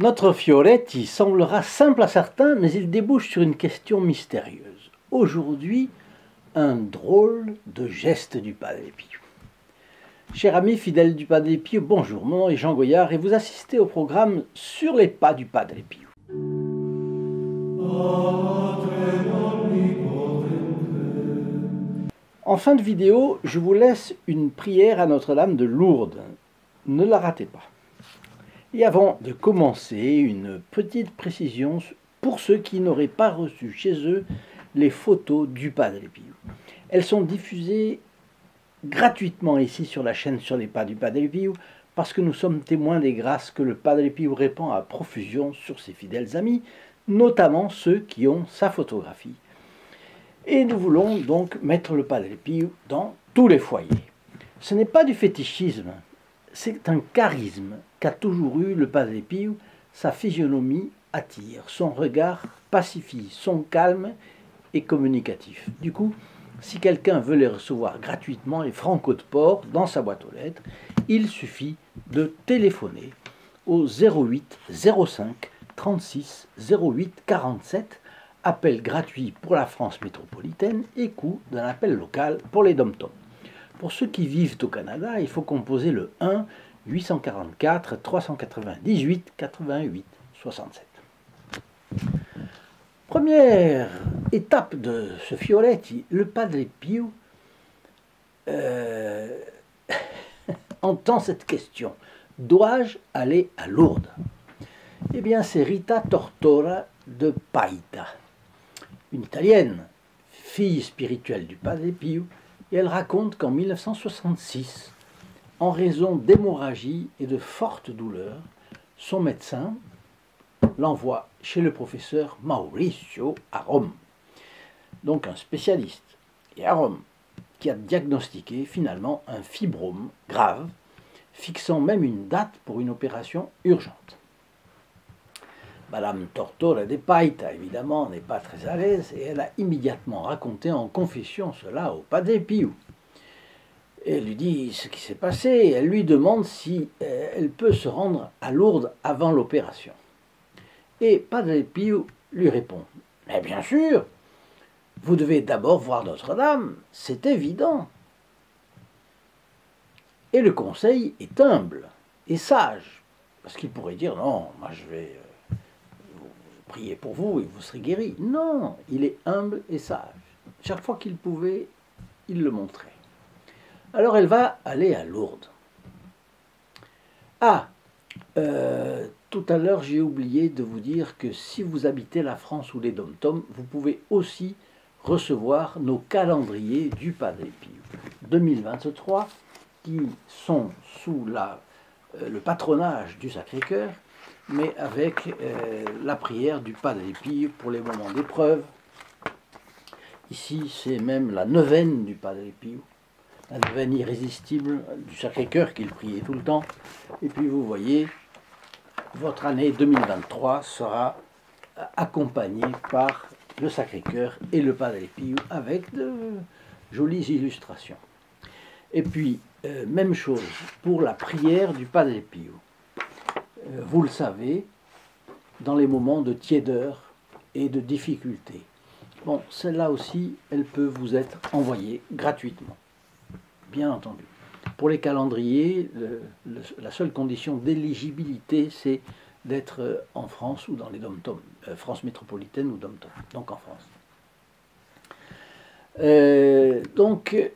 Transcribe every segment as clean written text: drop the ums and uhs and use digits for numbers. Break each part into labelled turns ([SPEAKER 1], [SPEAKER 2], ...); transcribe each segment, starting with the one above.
[SPEAKER 1] Notre Fioretti semblera simple à certains, mais il débouche sur une question mystérieuse. Aujourd'hui, un drôle de geste du Padre Pio. Cher ami fidèle du Padre Pio, bonjour, mon nom est Jean Goyard et vous assistez au programme Sur les pas du Padre Pio. En fin de vidéo, je vous laisse une prière à Notre-Dame de Lourdes. Ne la ratez pas. Et avant de commencer, une petite précision pour ceux qui n'auraient pas reçu chez eux les photos du Padre Pio. Elles sont diffusées gratuitement ici sur la chaîne Sur les pas du Padre Pio parce que nous sommes témoins des grâces que le Padre Pio répand à profusion sur ses fidèles amis, notamment ceux qui ont sa photographie. Et nous voulons donc mettre le Padre Pio dans tous les foyers. Ce n'est pas du fétichisme, c'est un charisme qu'a toujours eu le Padre Pio. Sa physionomie attire, son regard pacifie, son calme est communicatif. Du coup, si quelqu'un veut les recevoir gratuitement et franco de port dans sa boîte aux lettres, il suffit de téléphoner au 08 05 36 08 47, appel gratuit pour la France métropolitaine et coût d'un appel local pour les dom-toms. Pour ceux qui vivent au Canada, il faut composer le 1 844 398 88 67. Première étape de ce Fioretti, le Padre Pio entend cette question. Dois-je aller à Lourdes? Eh bien, c'est Rita Tortora de Paita, une Italienne, fille spirituelle du Padre Pio, et elle raconte qu'en 1966, en raison d'hémorragie et de fortes douleurs, son médecin l'envoie chez le professeur Mauricio à Rome, donc un spécialiste, et à Rome, qui a diagnostiqué finalement un fibrome grave, fixant même une date pour une opération urgente. Madame Tortora de Paita, évidemment, n'est pas très à l'aise et elle a immédiatement raconté en confession cela au Padre Pio. Et elle lui dit ce qui s'est passé, elle lui demande si elle peut se rendre à Lourdes avant l'opération. Et Padre Pio lui répond « Mais bien sûr, vous devez d'abord voir Notre-Dame, c'est évident. » Et le conseil est humble et sage, parce qu'il pourrait dire « Non, moi je vais prier pour vous et vous serez guéri. » Non, il est humble et sage. Chaque fois qu'il pouvait, il le montrait. Alors elle va aller à Lourdes. Tout à l'heure j'ai oublié de vous dire que si vous habitez la France ou les dom-toms, vous pouvez aussi recevoir nos calendriers du Padre Pio 2023 qui sont sous le patronage du Sacré-Cœur, mais avec la prière du Padre Pio pour les moments d'épreuve. Ici c'est même la neuvaine du Padre Pio, la neuvaine irrésistible du Sacré-Cœur qu'il priait tout le temps. Et puis vous voyez, votre année 2023 sera accompagnée par le Sacré-Cœur et le Padre Pio avec de jolies illustrations. Et puis, même chose pour la prière du Padre Pio. Vous le savez, dans les moments de tiédeur et de difficulté. Bon, celle-là aussi, elle peut vous être envoyée gratuitement, bien entendu. Pour les calendriers, la seule condition d'éligibilité, c'est d'être en France ou dans les dom-toms, France métropolitaine ou dom-tom, donc en France. Donc,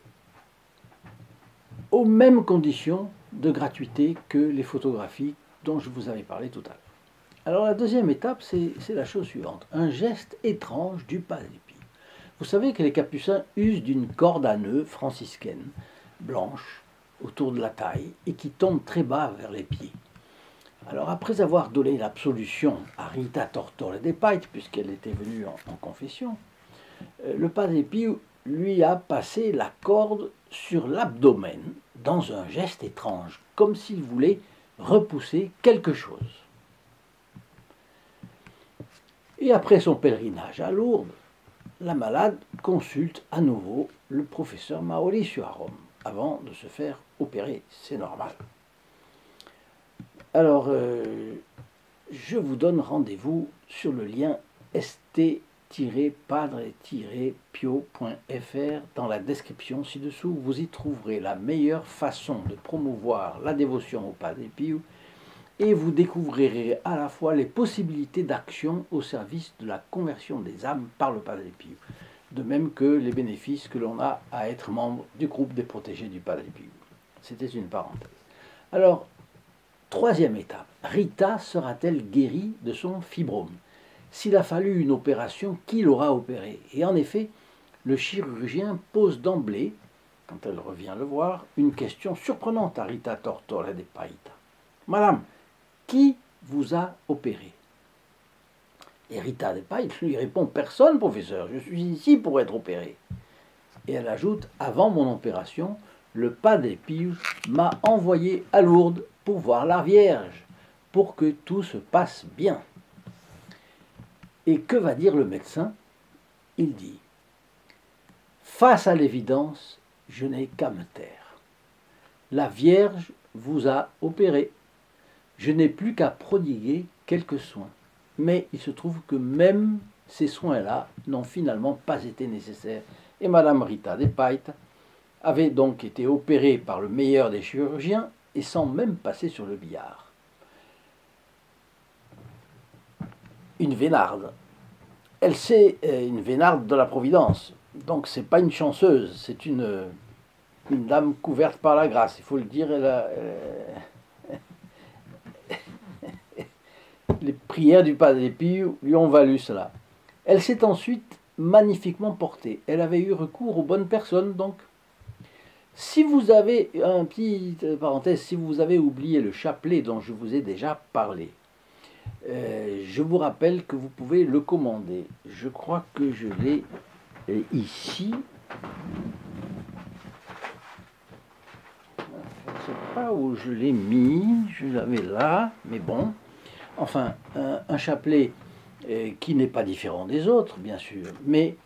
[SPEAKER 1] aux mêmes conditions de gratuité que les photographies dont je vous avais parlé tout à l'heure. Alors la deuxième étape, c'est la chose suivante, un geste étrange du Padre Pio. Vous savez que les capucins usent d'une corde à nœuds franciscaine, blanche, autour de la taille, et qui tombe très bas vers les pieds. Alors après avoir donné l'absolution à Rita Tortora de Paita, puisqu'elle était venue en confession, le Padre Pio lui a passé la corde sur l'abdomen dans un geste étrange, comme s'il voulait repousser quelque chose. Et après son pèlerinage à Lourdes, la malade consulte à nouveau le professeur Mauricio à Rome, avant de se faire opérer, c'est normal. Alors, je vous donne rendez-vous sur le lien st-padre-pio.fr dans la description ci-dessous. Vous y trouverez la meilleure façon de promouvoir la dévotion au Padre Pio et vous découvrirez à la fois les possibilités d'action au service de la conversion des âmes par le Padre Pio, de même que les bénéfices que l'on a à être membre du groupe des protégés du Padre Pio. C'était une parenthèse. Alors, troisième étape, Rita sera-t-elle guérie de son fibrome? S'il a fallu une opération, qui l'aura opérée? Et en effet, le chirurgien pose d'emblée, quand elle revient le voir, une question surprenante à Rita Tortora de Paita. Madame, qui vous a opéré? Et Rita de Paita lui répond, personne, professeur, je suis ici pour être opéré. Et elle ajoute, avant mon opération, le Padre Pio m'a envoyé à Lourdes pour voir la Vierge, pour que tout se passe bien. Et que va dire le médecin? Il dit, face à l'évidence, je n'ai qu'à me taire. La Vierge vous a opéré. Je n'ai plus qu'à prodiguer quelques soins. Mais il se trouve que même ces soins-là n'ont finalement pas été nécessaires. Et Madame Rita de Paita avait donc été opérée par le meilleur des chirurgiens et sans même passer sur le billard. Une vénarde. Elle c'est une vénarde de la Providence. Donc c'est pas une chanceuse, c'est une dame couverte par la grâce. Il faut le dire, les prières du Padre Pio lui ont valu cela. Elle s'est ensuite magnifiquement portée. Elle avait eu recours aux bonnes personnes, donc. Si vous avez, un petit parenthèse, si vous avez oublié le chapelet dont je vous ai déjà parlé, je vous rappelle que vous pouvez le commander. Je crois que je l'ai ici. Je ne sais pas où je l'ai mis, je l'avais là, mais bon. Enfin, un chapelet qui n'est pas différent des autres, bien sûr, mais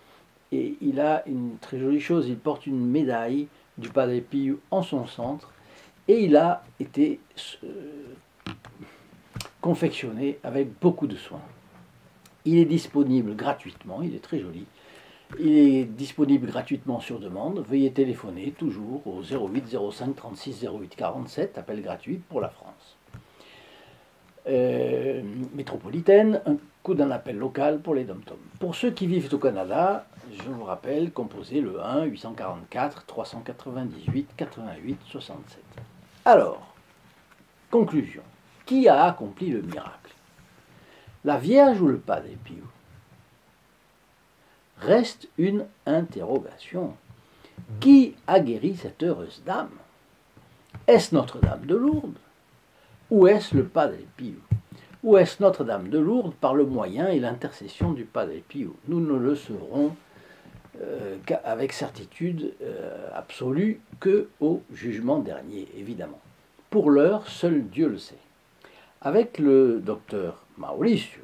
[SPEAKER 1] il a une très jolie chose, il porte une médaille du Padre Pio en son centre, et il a été confectionné avec beaucoup de soin. Il est disponible gratuitement, il est très joli. Il est disponible gratuitement sur demande. Veuillez téléphoner toujours au 08 05 36 08 47, appel gratuit pour la France. Métropolitaine, un coup d'un appel local pour les dom-toms. Pour ceux qui vivent au Canada, je vous rappelle, composez le 1 844 398 88 67. Alors, conclusion. Qui a accompli le miracle? La Vierge ou le Padre Pio? Reste une interrogation. Qui a guéri cette heureuse dame? Est-ce Notre-Dame de Lourdes? Ou est-ce le Padre Pio? Ou est-ce Notre-Dame de Lourdes par le moyen et l'intercession du Padre Pio? Nous ne le saurons avec certitude absolue qu'au jugement dernier, évidemment. Pour l'heure, seul Dieu le sait. Avec le docteur Mauricio,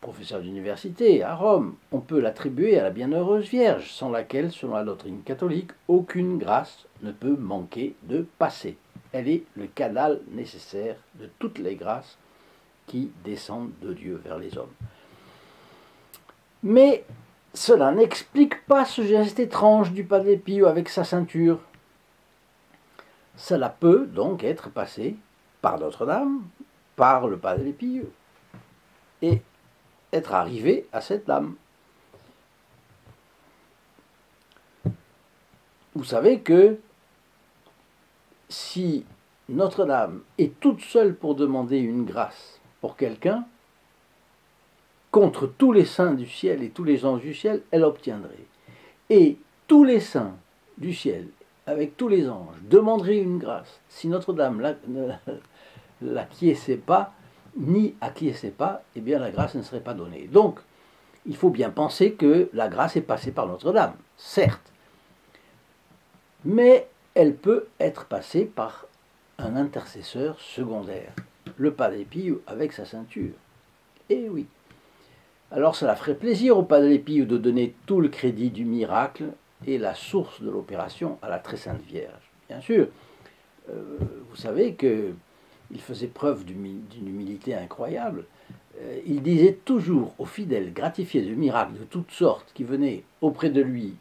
[SPEAKER 1] professeur d'université à Rome, on peut l'attribuer à la Bienheureuse Vierge, sans laquelle, selon la doctrine catholique, aucune grâce ne peut manquer de passer. Elle est le canal nécessaire de toutes les grâces qui descendent de Dieu vers les hommes. Mais cela n'explique pas ce geste étrange du Padre Pio avec sa ceinture. Cela peut donc être passé par Notre-Dame, par le Padre Pio, et être arrivé à cette dame. Vous savez que si Notre-Dame est toute seule pour demander une grâce pour quelqu'un, contre tous les saints du ciel et tous les anges du ciel, elle obtiendrait. Et tous les saints du ciel, avec tous les anges, demanderaient une grâce. Si Notre-Dame ne l'acquiesçait pas, ni acquiesçait pas, eh bien la grâce ne serait pas donnée. Donc, il faut bien penser que la grâce est passée par Notre-Dame, certes, mais elle peut être passée par un intercesseur secondaire, le Padre Pio avec sa ceinture. Eh oui. Alors cela ferait plaisir au Padre Pio de donner tout le crédit du miracle et la source de l'opération à la Très Sainte Vierge. Bien sûr, vous savez que il faisait preuve d'une humilité incroyable. Il disait toujours aux fidèles gratifiés de miracles de toutes sortes qui venaient auprès de lui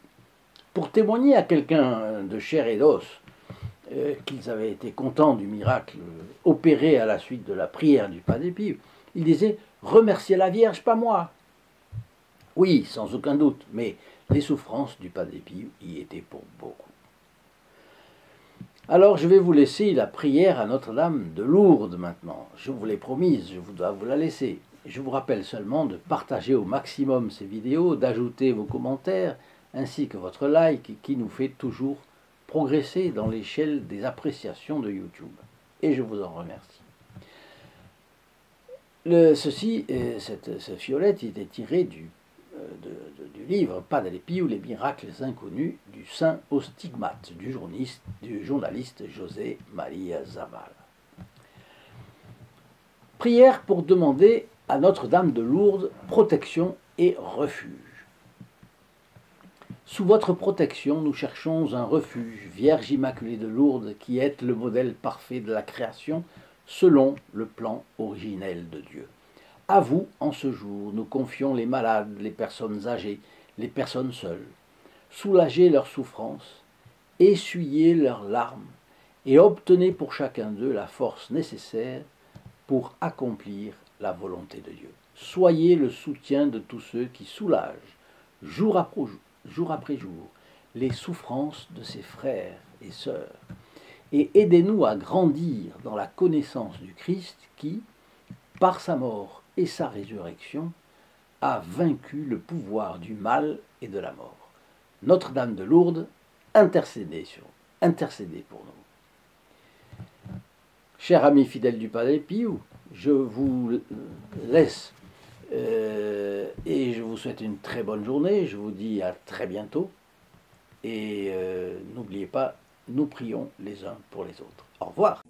[SPEAKER 1] pour témoigner à quelqu'un de chair et d'os qu'ils avaient été contents du miracle opéré à la suite de la prière du Padre Pio. Il disait « Remerciez la Vierge, pas moi ». Oui, sans aucun doute, mais les souffrances du Padre Pio y étaient pour beaucoup. Alors je vais vous laisser la prière à Notre-Dame de Lourdes maintenant. Je vous l'ai promise, je dois vous la laisser. Je vous rappelle seulement de partager au maximum ces vidéos, d'ajouter vos commentaires, ainsi que votre like qui nous fait toujours progresser dans l'échelle des appréciations de YouTube. Et je vous en remercie. Cette fiolette était tirée du livre Padre Pio, les miracles inconnus du saint au stigmate du journaliste José Maria Zabala. Prière pour demander à Notre-Dame de Lourdes protection et refuge. Sous votre protection, nous cherchons un refuge, Vierge Immaculée de Lourdes, qui êtes le modèle parfait de la création selon le plan originel de Dieu. À vous, en ce jour, nous confions les malades, les personnes âgées, les personnes seules. Soulagez leurs souffrances, essuyez leurs larmes et obtenez pour chacun d'eux la force nécessaire pour accomplir la volonté de Dieu. Soyez le soutien de tous ceux qui soulagent, jour après jour, les souffrances de ses frères et sœurs, et aidez-nous à grandir dans la connaissance du Christ qui, par sa mort et sa résurrection, a vaincu le pouvoir du mal et de la mort. Notre-Dame de Lourdes, intercédez pour nous. Chers amis fidèles du Padre Pio, je vous laisse et je vous souhaite une très bonne journée. Je vous dis à très bientôt. Et n'oubliez pas, nous prions les uns pour les autres. Au revoir.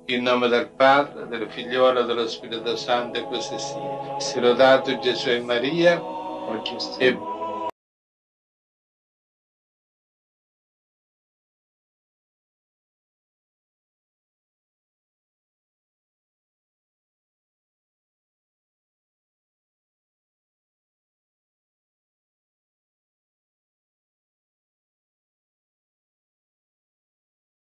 [SPEAKER 2] In nome del Padre, del Figliolo e dello Spirito Santo, e così sia. Sia lodato Gesù e Maria, e